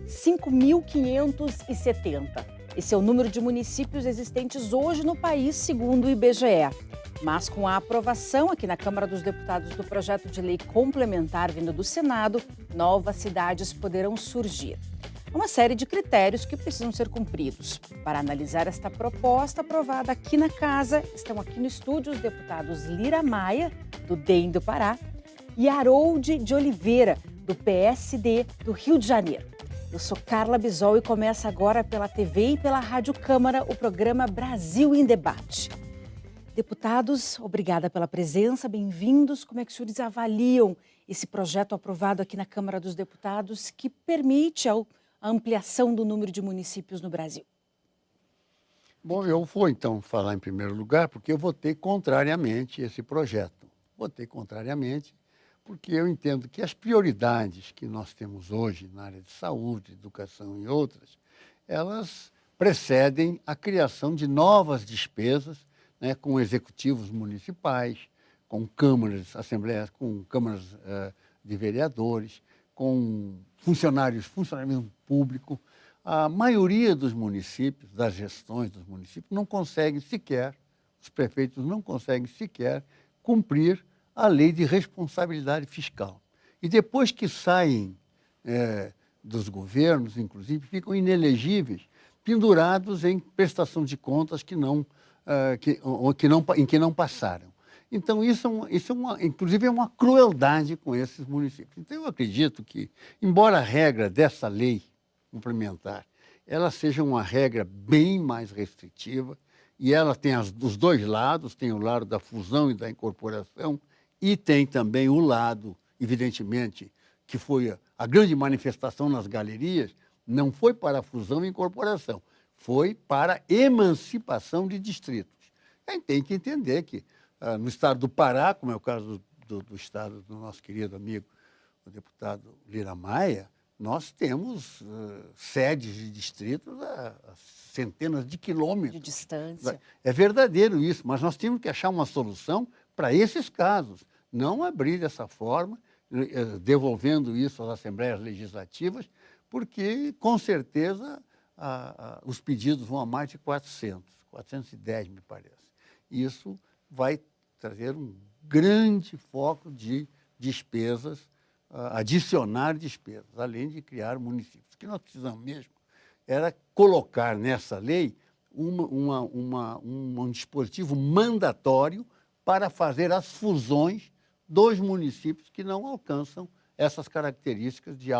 5.570. Esse é o número de municípios existentes hoje no país, segundo o IBGE. Mas com a aprovação aqui na Câmara dos Deputados do projeto de lei complementar vindo do Senado, novas cidades poderão surgir. Uma série de critérios que precisam ser cumpridos. Para analisar esta proposta aprovada aqui na Casa, estão aqui no estúdio os deputados Lira Maia, do DEM do Pará, e Harold de Oliveira, do PSD do Rio de Janeiro. Eu sou Carla Bisol e começa agora pela TV e pela Rádio Câmara o programa Brasil em Debate. Deputados, obrigada pela presença, bem-vindos. Como é que os senhores avaliam esse projeto aprovado aqui na Câmara dos Deputados que permite a ampliação do número de municípios no Brasil? Bom, eu vou então falar em primeiro lugar porque eu votei contrariamente esse projeto. Votei contrariamente porque eu entendo que as prioridades que nós temos hoje na área de saúde, educação e outras, elas precedem a criação de novas despesas, né, com executivos municipais, com câmaras, assembleias, com câmaras de vereadores, com funcionalismo público. A maioria dos municípios, das gestões dos municípios, não conseguem sequer, os prefeitos não conseguem sequer cumprir a lei de responsabilidade fiscal. E depois que saem dos governos, inclusive, ficam inelegíveis, pendurados em prestação de contas em que não passaram. Então, inclusive, é uma crueldade com esses municípios. Então, eu acredito que, embora a regra dessa lei complementar, ela seja uma regra bem mais restritiva, e ela tem os dois lados, tem o lado da fusão e da incorporação, e tem também o lado, evidentemente, que foi a grande manifestação nas galerias, não foi para a fusão e incorporação, foi para a emancipação de distritos. A gente tem que entender que no estado do Pará, como é o caso do estado do nosso querido amigo, o deputado Lira Maia, nós temos sedes de distritos a centenas de quilômetros. De distância. É verdadeiro isso, mas nós temos que achar uma solução para esses casos, não abrir dessa forma, devolvendo isso às assembleias legislativas, porque, com certeza, os pedidos vão a mais de 410, me parece. Isso vai trazer um grande foco de despesas, adicionar despesas, além de criar municípios. O que nós precisamos mesmo era colocar nessa lei um dispositivo mandatório para fazer as fusões dos municípios que não alcançam essas características de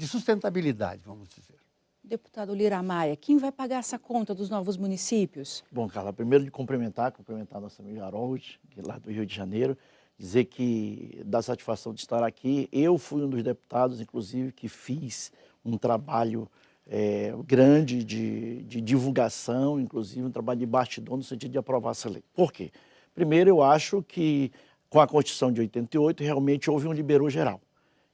sustentabilidade, vamos dizer. Deputado Lira Maia, quem vai pagar essa conta dos novos municípios? Bom, Carla, primeiro de cumprimentar a nossa amiga Harold, que é lá do Rio de Janeiro, dizer que dá satisfação de estar aqui. Eu fui um dos deputados, inclusive, que fiz um trabalho grande de divulgação, inclusive um trabalho de bastidor no sentido de aprovar essa lei. Por quê? Primeiro, eu acho que com a Constituição de 88 realmente houve um liberou geral.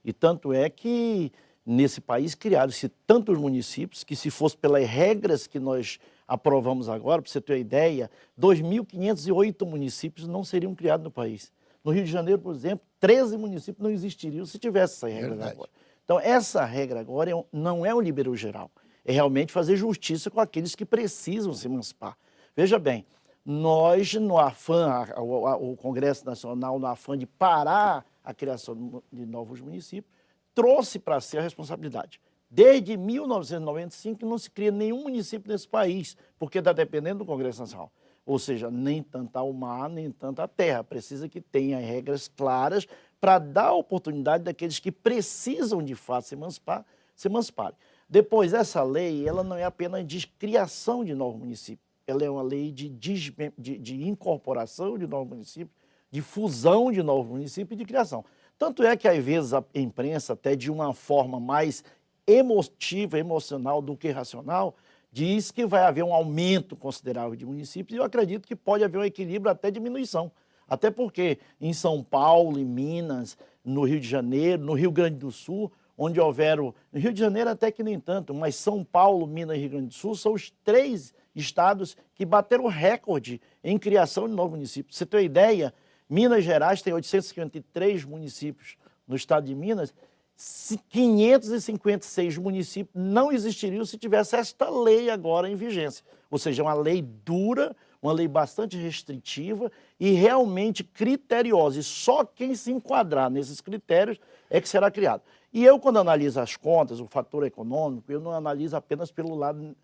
E tanto é que nesse país criaram-se tantos municípios que, se fosse pelas regras que nós aprovamos agora, para você ter uma ideia, 2.508 municípios não seriam criados no país. No Rio de Janeiro, por exemplo, 13 municípios não existiriam se tivesse essa regra agora. Então, essa regra agora não é um liberou geral, é realmente fazer justiça com aqueles que precisam se emancipar. Veja bem, nós, no afã, o Congresso Nacional, no afã de parar a criação de novos municípios, trouxe para si a responsabilidade. Desde 1995 não se cria nenhum município nesse país, porque está dependendo do Congresso Nacional. Ou seja, nem tanta o mar, nem tanta a terra. Precisa que tenha regras claras para dar oportunidade daqueles que precisam de fato se emanciparem. Depois, essa lei, ela não é apenas de criação de novos municípios, ela é uma lei de incorporação de novos municípios, de fusão de novos municípios e de criação. Tanto é que, às vezes, a imprensa, até de uma forma mais emotiva, emocional do que racional, diz que vai haver um aumento considerável de municípios, e eu acredito que pode haver um equilíbrio até diminuição. Até porque em São Paulo, em Minas, no Rio de Janeiro, no Rio Grande do Sul, onde houveram... No Rio de Janeiro até que nem tanto, mas São Paulo, Minas e Rio Grande do Sul são os 3 estados que bateram recorde em criação de novos municípios. Pra você ter uma ideia, Minas Gerais tem 853 municípios no estado de Minas 556 municípios não existiriam se tivesse esta lei agora em vigência. Ou seja, uma lei dura, uma lei bastante restritiva e realmente criteriosa. E só quem se enquadrar nesses critérios é que será criado. E eu, quando analiso as contas, o fator econômico, eu não analiso apenas pelo lado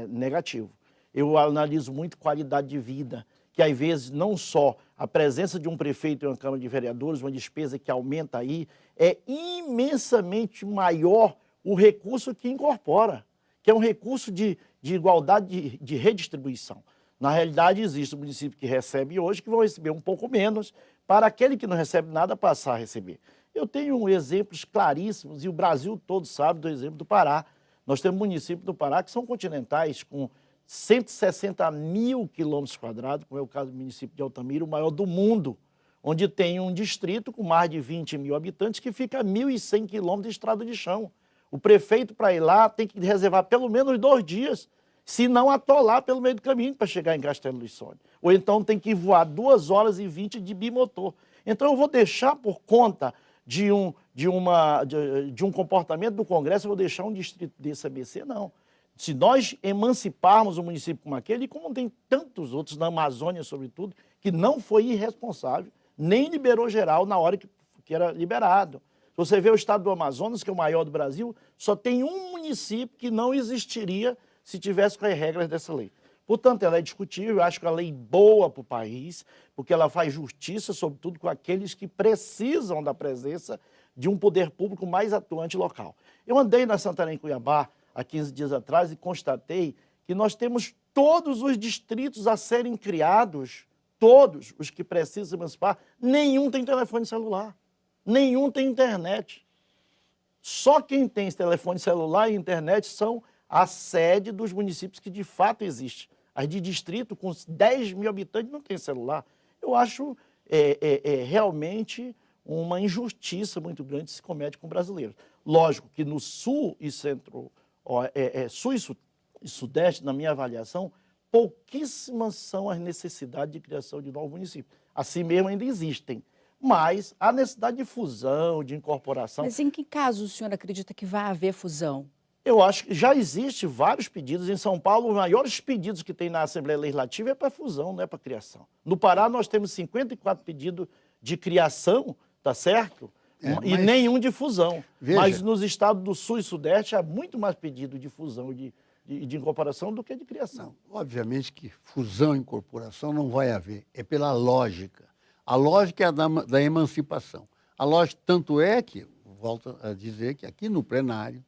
negativo. Eu analiso muito qualidade de vida, que às vezes não só a presença de um prefeito em uma Câmara de Vereadores, uma despesa que aumenta aí, é imensamente maior o recurso que incorpora, que é um recurso de igualdade de redistribuição. Na realidade, existe um município que recebe hoje, que vão receber um pouco menos, para aquele que não recebe nada passar a receber. Eu tenho exemplos claríssimos, e o Brasil todo sabe do exemplo do Pará. Nós temos municípios do Pará que são continentais, com 160 mil quilômetros quadrados, como é o caso do município de Altamira, o maior do mundo, onde tem um distrito com mais de 20 mil habitantes que fica a 1.100 quilômetros de estrada de chão. O prefeito, para ir lá, tem que reservar pelo menos 2 dias, se não atolar pelo meio do caminho para chegar em Castelo Lissone. Ou então tem que voar 2 horas e 20 de bimotor. Então eu vou deixar por conta de um comportamento do Congresso, eu vou deixar um distrito desse a mercê? Não. Se nós emanciparmos um município como aquele, e como tem tantos outros na Amazônia, sobretudo, que não foi irresponsável, nem liberou geral na hora que era liberado. Se você vê o estado do Amazonas, que é o maior do Brasil, só tem um município que não existiria se tivesse com as regras dessa lei. Portanto, ela é discutível, eu acho que é uma lei boa para o país, porque ela faz justiça, sobretudo, com aqueles que precisam da presença de um poder público mais atuante local. Eu andei na Santarém, Cuiabá, há 15 dias atrás, e constatei que nós temos todos os distritos a serem criados, todos os que precisam se emancipar, nenhum tem telefone celular, nenhum tem internet. Só quem tem telefone celular e internet são a sede dos municípios que de fato existem. As de distrito, com 10 mil habitantes, não tem celular. Eu acho realmente uma injustiça muito grande que se comete com brasileiros. Lógico que no sul e centro, sul e sudeste, na minha avaliação, pouquíssimas são as necessidades de criação de novos municípios. Assim mesmo ainda existem. Mas há necessidade de fusão, de incorporação. Mas em que caso o senhor acredita que vai haver fusão? Eu acho que já existem vários pedidos. Em São Paulo, os maiores pedidos que tem na Assembleia Legislativa é para fusão, não é para criação. No Pará, nós temos 54 pedidos de criação, tá certo? E nenhum de fusão. Veja, mas nos estados do Sul e Sudeste, há muito mais pedido de fusão e de incorporação do que de criação. Não, obviamente que fusão e incorporação não vai haver. É pela lógica. A lógica é a da emancipação. A lógica, tanto é que, volto a dizer que aqui no plenário,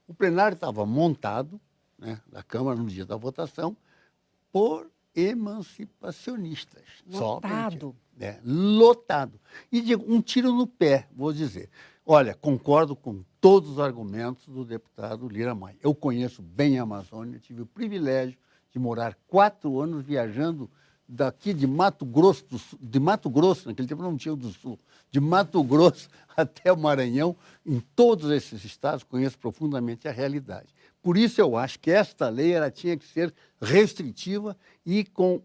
o plenário estava montado, né, da Câmara no dia da votação, por emancipacionistas. Lotado. Lotado. E digo, um tiro no pé, vou dizer. Olha, concordo com todos os argumentos do deputado Lira Maia. Eu conheço bem a Amazônia, tive o privilégio de morar 4 anos viajando daqui de Mato Grosso, naquele tempo não tinha o do Sul, de Mato Grosso até o Maranhão, em todos esses estados, conheço profundamente a realidade. Por isso eu acho que esta lei ela tinha que ser restritiva e com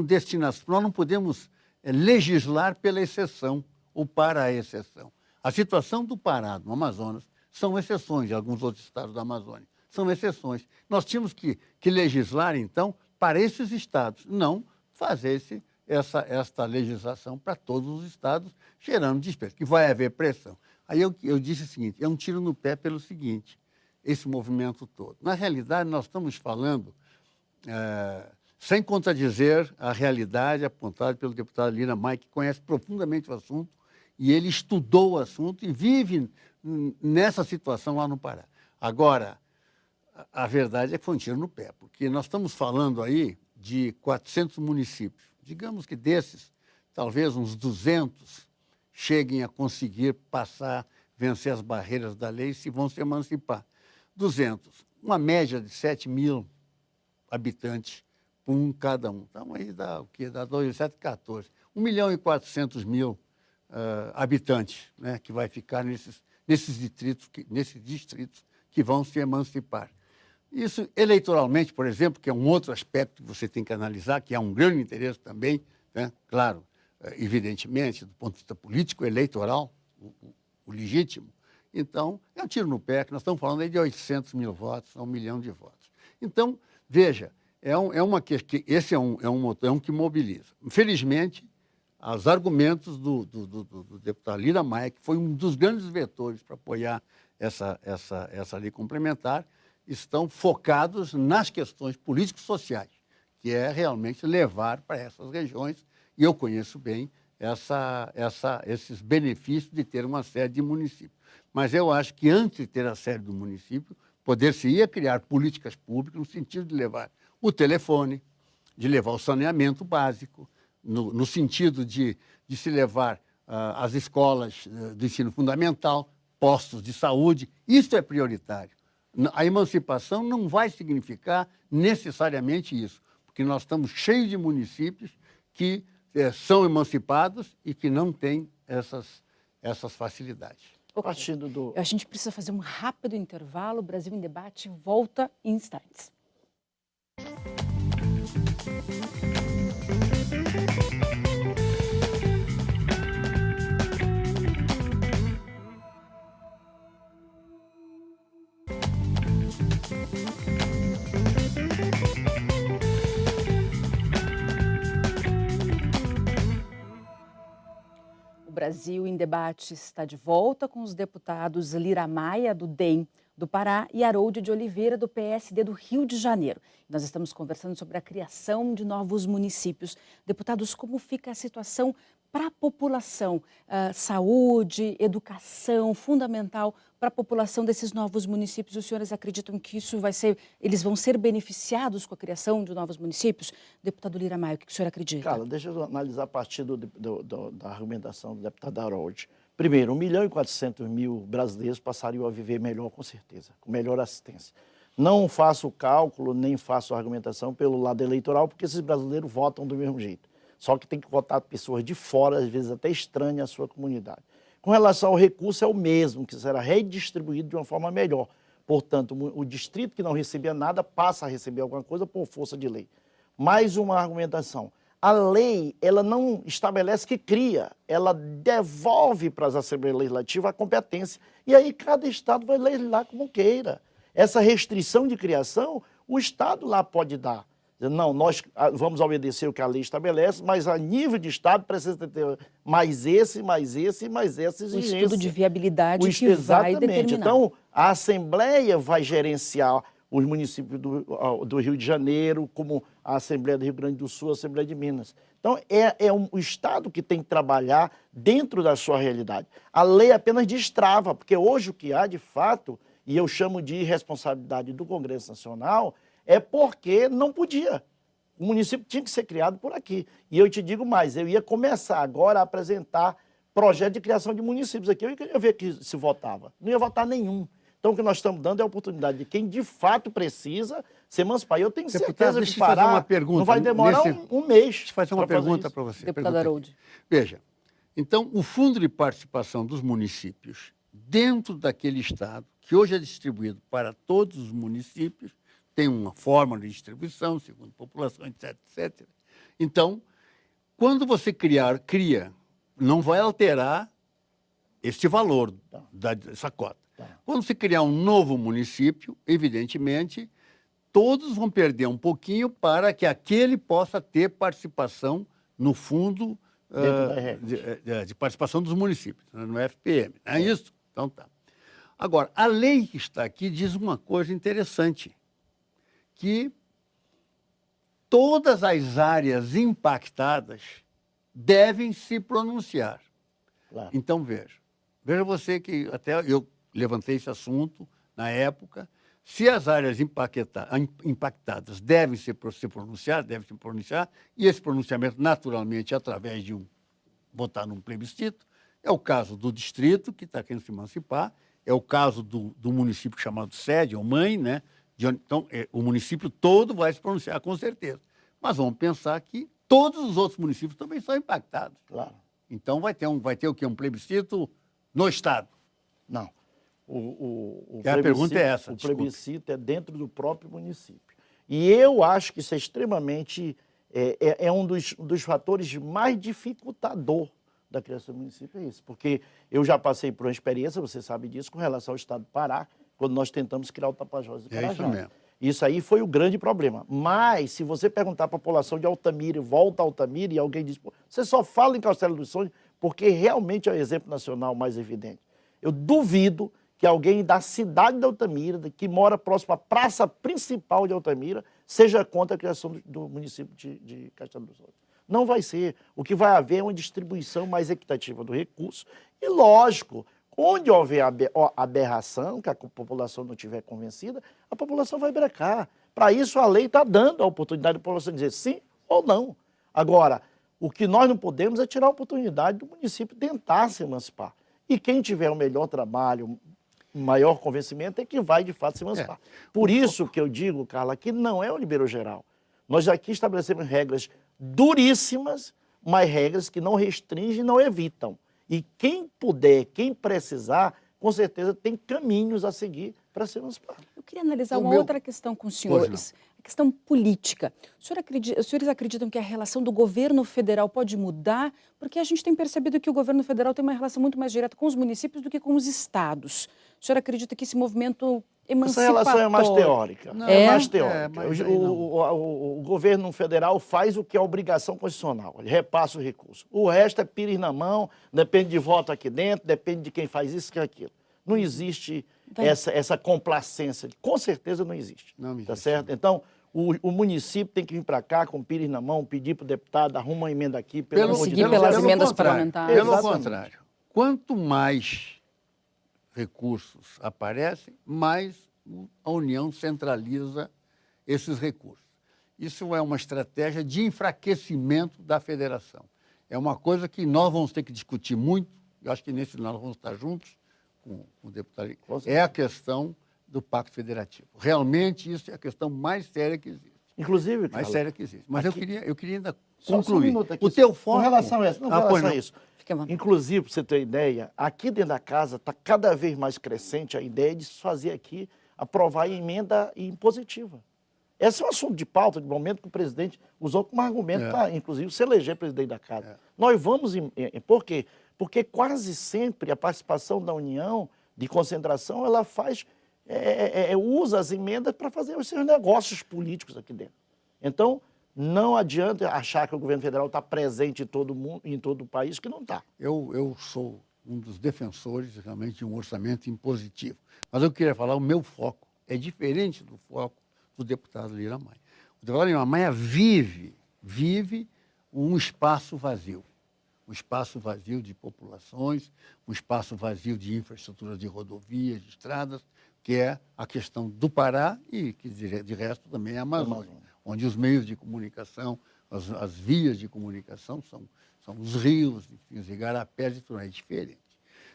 destinação. Nós não podemos legislar pela exceção ou para a exceção. A situação do Pará, do Amazonas, são exceções, de alguns outros estados da Amazônia, são exceções. Nós tínhamos que legislar, então, para esses estados, não fazer esta legislação para todos os estados, gerando despesa, que vai haver pressão. Aí eu disse o seguinte, é um tiro no pé pelo seguinte, esse movimento todo. Na realidade, nós estamos falando, sem contradizer a realidade apontada pelo deputado Lira Maia, que conhece profundamente o assunto, e ele estudou o assunto e vive nessa situação lá no Pará. Agora, a verdade é que foi um tiro no pé, porque nós estamos falando aí de 400 municípios. Digamos que desses, talvez uns 200 cheguem a conseguir passar, vencer as barreiras da lei e vão se emancipar. 200, uma média de 7 mil habitantes por cada um. Então, aí dá o quê? Dá 2, 7, 14. 1.400.000 habitantes, né, que vai ficar nesses distritos que vão se emancipar. Isso, eleitoralmente, por exemplo, que é um outro aspecto que você tem que analisar, que é um grande interesse também, né? Claro, evidentemente, do ponto de vista político, eleitoral, o legítimo, Então, é um tiro no pé, que nós estamos falando aí de 800 mil votos a 1 milhão de votos. Então, veja, esse é um que mobiliza. Infelizmente, os argumentos do deputado Lira Maia, que foi um dos grandes vetores para apoiar essa lei complementar, estão focados nas questões políticos sociais, que é realmente levar para essas regiões, e eu conheço bem esses benefícios de ter uma sede de município. Mas eu acho que antes de ter a sede do município, poder-se-ia criar políticas públicas no sentido de levar o telefone, de levar o saneamento básico, no sentido de se levar as escolas do ensino fundamental, postos de saúde. Isso é prioritário. A emancipação não vai significar necessariamente isso, porque nós estamos cheios de municípios que são emancipados e que não têm essas facilidades. Okay. A gente precisa fazer um rápido intervalo. O Brasil em Debate volta em instantes. O Brasil em Debate está de volta com os deputados Lira Maia, do DEM do Pará, e Harold de Oliveira, do PSD do Rio de Janeiro. Nós estamos conversando sobre a criação de novos municípios. Deputados, como fica a situação para a população? Saúde, educação, fundamental para a população desses novos municípios. Os senhores acreditam que eles vão ser beneficiados com a criação de novos municípios? Deputado Lira Maia, o que o senhor acredita? Carla, deixa eu analisar a partir da argumentação do deputado Harold. Primeiro, 1.400.000 brasileiros passariam a viver melhor, com certeza, com melhor assistência. Não faço o cálculo, nem faço a argumentação pelo lado eleitoral, porque esses brasileiros votam do mesmo jeito. Só que tem que votar pessoas de fora, às vezes até estranhas à sua comunidade. Com relação ao recurso, é o mesmo, que será redistribuído de uma forma melhor. Portanto, o distrito que não recebia nada passa a receber alguma coisa por força de lei. Mais uma argumentação. A lei, ela não estabelece que cria, ela devolve para as Assembleias Legislativas a competência. E aí cada Estado vai legislar como queira. Essa restrição de criação, o Estado lá pode dar. Não, nós vamos obedecer o que a lei estabelece, mas a nível de Estado precisa ter mais esse, mais esse e mais essa exigência. O estudo de viabilidade que vai determinar. Então, a Assembleia vai gerenciar os municípios do Rio de Janeiro, como a Assembleia do Rio Grande do Sul, a Assembleia de Minas. Então, o Estado que tem que trabalhar dentro da sua realidade. A lei apenas destrava, porque hoje o que há, de fato, e eu chamo de irresponsabilidade do Congresso Nacional, é porque não podia. O município tinha que ser criado por aqui. E eu te digo mais, eu ia começar agora a apresentar projeto de criação de municípios aqui. Eu queria ver que se votava. Não ia votar nenhum. Então, o que nós estamos dando é a oportunidade de quem, de fato, precisa se emancipar. Eu tenho certeza que Pará não vai demorar um mês. Deixa eu fazer uma pergunta para você. Deputado Harold. Veja, então, o fundo de participação dos municípios dentro daquele estado, que hoje é distribuído para todos os municípios, tem uma forma de distribuição, segundo população, etc, etc. Então, quando você cria, não vai alterar esse valor dessa cota. Quando se criar um novo município, evidentemente, todos vão perder um pouquinho para que aquele possa ter participação no fundo de participação dos municípios, no FPM. Não é isso? Então tá. Agora, a lei que está aqui diz uma coisa interessante, que todas as áreas impactadas devem se pronunciar. Claro. Então, veja você que até eu levantei esse assunto na época, se as áreas impactadas devem se pronunciar, e esse pronunciamento, naturalmente, através de botar num plebiscito, é o caso do distrito, que está querendo se emancipar, é o caso do município chamado sede, ou mãe, né? Então, o município todo vai se pronunciar, com certeza. Mas vamos pensar que todos os outros municípios também são impactados. Claro. Então, vai ter o quê? Um plebiscito no Estado? Não. A pergunta é essa. O plebiscito é dentro do próprio município. E eu acho que isso é extremamente... um dos fatores mais dificultador da criação do município é isso. Porque eu já passei por uma experiência, você sabe disso, com relação ao estado do Pará, quando nós tentamos criar o Tapajós de Carajás. É isso mesmo. Isso aí foi o grande problema. Mas, se você perguntar à população de Altamira, volta a Altamira, e alguém diz, pô, você só fala em Castelo dos Sonhos porque realmente é o exemplo nacional mais evidente. Eu duvido que alguém da cidade de Altamira, que mora próximo à praça principal de Altamira, seja contra a criação do município de Castelo dos Sonhos. Não vai ser. O que vai haver é uma distribuição mais equitativa do recurso. E, lógico, onde houver aberração, que a população não estiver convencida, a população vai brecar. Para isso, a lei está dando a oportunidade da população dizer sim ou não. Agora, o que nós não podemos é tirar a oportunidade do município tentar se emancipar. E quem tiver o melhor trabalho, o maior convencimento, é que vai, de fato, se emancipar. Por isso que eu digo, Carla, que não é o liberou geral. Nós aqui estabelecemos regras duríssimas, mas regras que não restringem e não evitam. E quem puder, quem precisar, com certeza tem caminhos a seguir para se emancipar. Eu queria analisar uma outra questão com os senhores, a questão política. Os senhores acreditam que a relação do governo federal pode mudar? Porque a gente tem percebido que o governo federal tem uma relação muito mais direta com os municípios do que com os estados. O senhor acredita que esse movimento emancipatório... Essa relação é mais teórica. Não, é mais teórica. Mas o governo federal faz o que é obrigação constitucional. Ele repassa o recurso. O resto é pires na mão, depende de voto aqui dentro, depende de quem faz isso e aquilo. Não existe essa complacência. Com certeza não existe. Não existe. Tá certo? Então, o município tem que vir para cá com o pires na mão, pedir para o deputado, arruma uma emenda aqui. Seguir pelas emendas parlamentares. Pelo contrário. Quanto mais recursos aparecem, mais a União centraliza esses recursos. Isso é uma estratégia de enfraquecimento da federação. É uma coisa que nós vamos ter que discutir muito, eu acho que nesse nós vamos estar juntos com o deputado. É a questão do Pacto Federativo. Realmente isso é a questão mais séria que existe. Inclusive, mais séria que existe. Mas aqui, eu queria ainda concluir. Só um minuto aqui, o teu foco... Com relação a isso, isso. Inclusive, para você ter ideia, aqui dentro da casa está cada vez mais crescente a ideia de se fazer aqui, aprovar a emenda impositiva. Esse é um assunto de pauta, de momento que o presidente usou como argumento para, inclusive, se eleger presidente da casa. Nós vamos... Por quê? Porque quase sempre a participação da União de concentração, ela faz... usa as emendas para fazer os seus negócios políticos aqui dentro. Então, não adianta achar que o governo federal está presente em todo mundo, em todo o país, que não está. Eu sou um dos defensores, realmente, de um orçamento impositivo. Mas eu queria falar, o meu foco é diferente do foco do deputado Lira Maia. O deputado Lira Maia vive um espaço vazio. Um espaço vazio de populações, um espaço vazio de infraestrutura de rodovias, de estradas, que é a questão do Pará e que, de resto, também é a Amazônia, onde os meios de comunicação, as vias de comunicação são os rios, enfim, os igarapés e tudo, é diferente.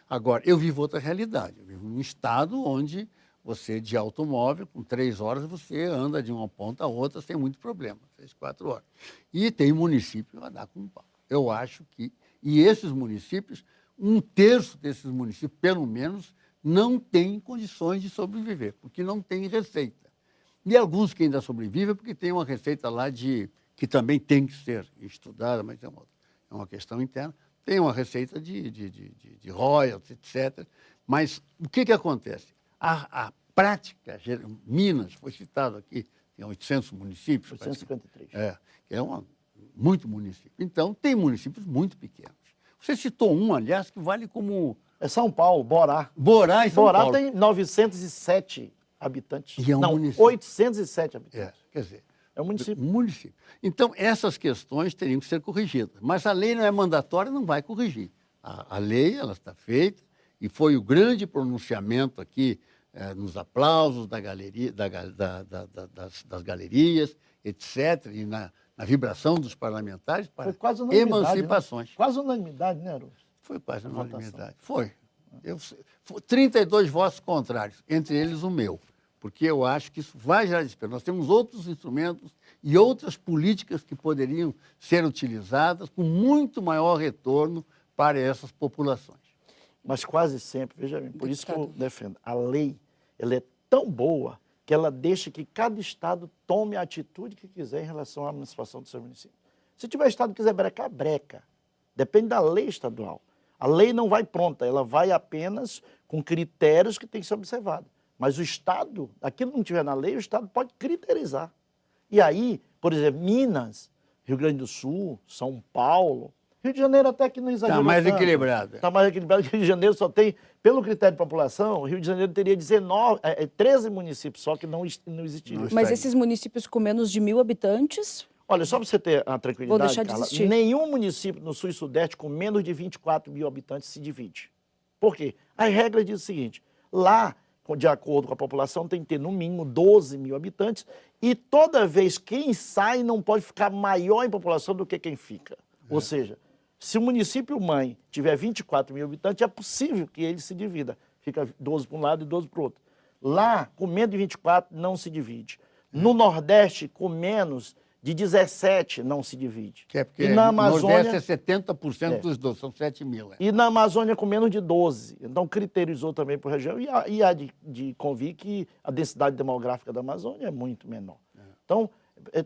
Agora, eu vivo outra realidade. Eu vivo num estado onde você, de automóvel, com 3 horas, você anda de uma ponta a outra sem muito problema, 3, 4 horas. E tem município a dar com um pau. Eu acho que... E esses municípios, 1/3 desses municípios, pelo menos, não têm condições de sobreviver, porque não tem receita. E alguns que ainda sobrevivem porque tem uma receita lá que também tem que ser estudada, mas é uma questão interna. Tem uma receita de royalties, etc. Mas o que acontece? A prática, Minas, foi citado aqui, tem 800 municípios. 853. Que é muito município. Então, tem municípios muito pequenos. Você citou um, aliás, que vale como... É São Paulo, Borá. Borá e São Paulo. Borá tem 907 habitantes. E é um não, município. 807 habitantes. Quer dizer... É um município. Município. Então, essas questões teriam que ser corrigidas. Mas a lei não é mandatória, não vai corrigir. A lei, ela está feita, e foi o grande pronunciamento aqui, nos aplausos da galeria, das galerias, etc., e na vibração dos parlamentares para emancipações. Quase unanimidade, né, Aros? Foi quase unanimidade. Foi. 32 votos contrários, entre eles o meu. Porque eu acho que isso vai gerar desespero. Nós temos outros instrumentos e outras políticas que poderiam ser utilizadas com muito maior retorno para essas populações. Mas quase sempre, veja bem, por isso que eu defendo, a lei ela é tão boa que ela deixa que cada estado tome a atitude que quiser em relação à emancipação do seu município. Se tiver estado que quiser brecar, breca. Depende da lei estadual. A lei não vai pronta, ela vai apenas com critérios que têm que ser observados. Mas o Estado, aquilo que não tiver na lei, o Estado pode criterizar. E aí, por exemplo, Minas, Rio Grande do Sul, São Paulo, Rio de Janeiro até que não exagerou Está mais tanto. equilibrado. Está mais equilibrado. Rio de Janeiro só tem, pelo critério de população, o Rio de Janeiro teria 13 municípios só que não existiriam. Não Mas Está esses municípios com menos de 1.000 habitantes, Olha, só para você ter a vou tranquilidade, deixar de Carla, existir. nenhum município no Sul e Sudeste com menos de 24 mil habitantes se divide. Por quê? A regra diz o seguinte, lá, de acordo com a população, tem que ter no mínimo 12 mil habitantes e toda vez quem sai não pode ficar maior em população do que quem fica. Ou seja, se o município mãe tiver 24 mil habitantes, é possível que ele se divida. Fica 12 para um lado e 12 para o outro. Lá, com menos de 24, não se divide. No Nordeste, com menos de 17, não se divide. Que é porque E na no Amazônia, Nordeste é 70% dos 12, são 7 mil. e na Amazônia com menos de 12. Então, criterizou também por região. E há de convir que a densidade demográfica da Amazônia é muito menor. Então,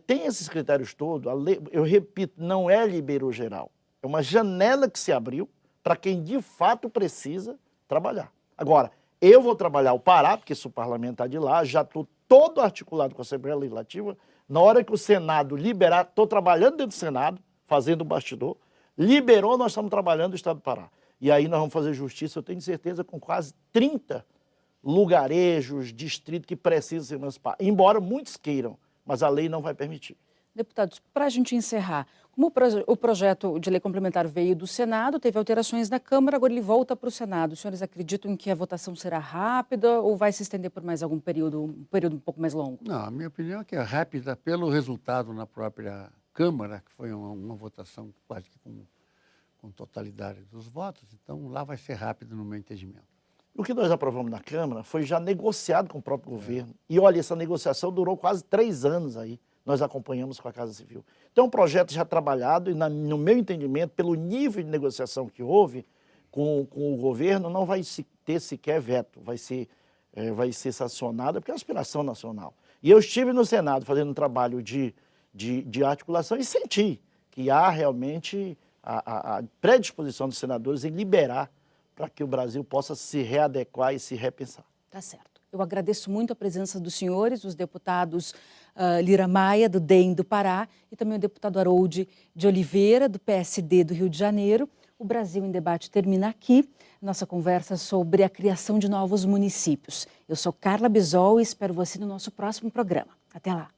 tem esses critérios todos. A lei, eu repito, não é liberou geral. É uma janela que se abriu para quem de fato precisa trabalhar. Agora, eu vou trabalhar o Pará, porque sou parlamentar de lá, já estou todo articulado com a Assembleia Legislativa. Na hora que o Senado liberar, estou trabalhando dentro do Senado, fazendo o bastidor. Liberou, nós estamos trabalhando no Estado do Pará. E aí nós vamos fazer justiça, eu tenho certeza, com quase 30 lugarejos, distritos que precisam se emancipar. Embora muitos queiram, mas a lei não vai permitir. Deputados, para a gente encerrar, como o projeto de lei complementar veio do Senado, teve alterações na Câmara, agora ele volta para o Senado. Os senhores acreditam que a votação será rápida ou vai se estender por mais algum período, um período um pouco mais longo? Não, a minha opinião é que é rápida pelo resultado na própria Câmara, que foi uma votação quase que com totalidade dos votos, então lá vai ser rápido no meu entendimento. O que nós aprovamos na Câmara foi já negociado com o próprio governo. E olha, essa negociação durou quase 3 anos aí. Nós acompanhamos com a Casa Civil. Então, é um projeto já trabalhado e, no meu entendimento, pelo nível de negociação que houve com o governo, não vai ter sequer veto, vai ser sancionada, porque é uma aspiração nacional. E eu estive no Senado fazendo um trabalho de articulação e senti que há realmente a predisposição dos senadores em liberar para que o Brasil possa se readequar e se repensar. Tá certo. Eu agradeço muito a presença dos senhores, os deputados Lira Maia, do DEM do Pará, e também o deputado Harold de Oliveira, do PSD do Rio de Janeiro. O Brasil em Debate termina aqui. Nossa conversa sobre a criação de novos municípios. Eu sou Carla Bisol e espero você no nosso próximo programa. Até lá.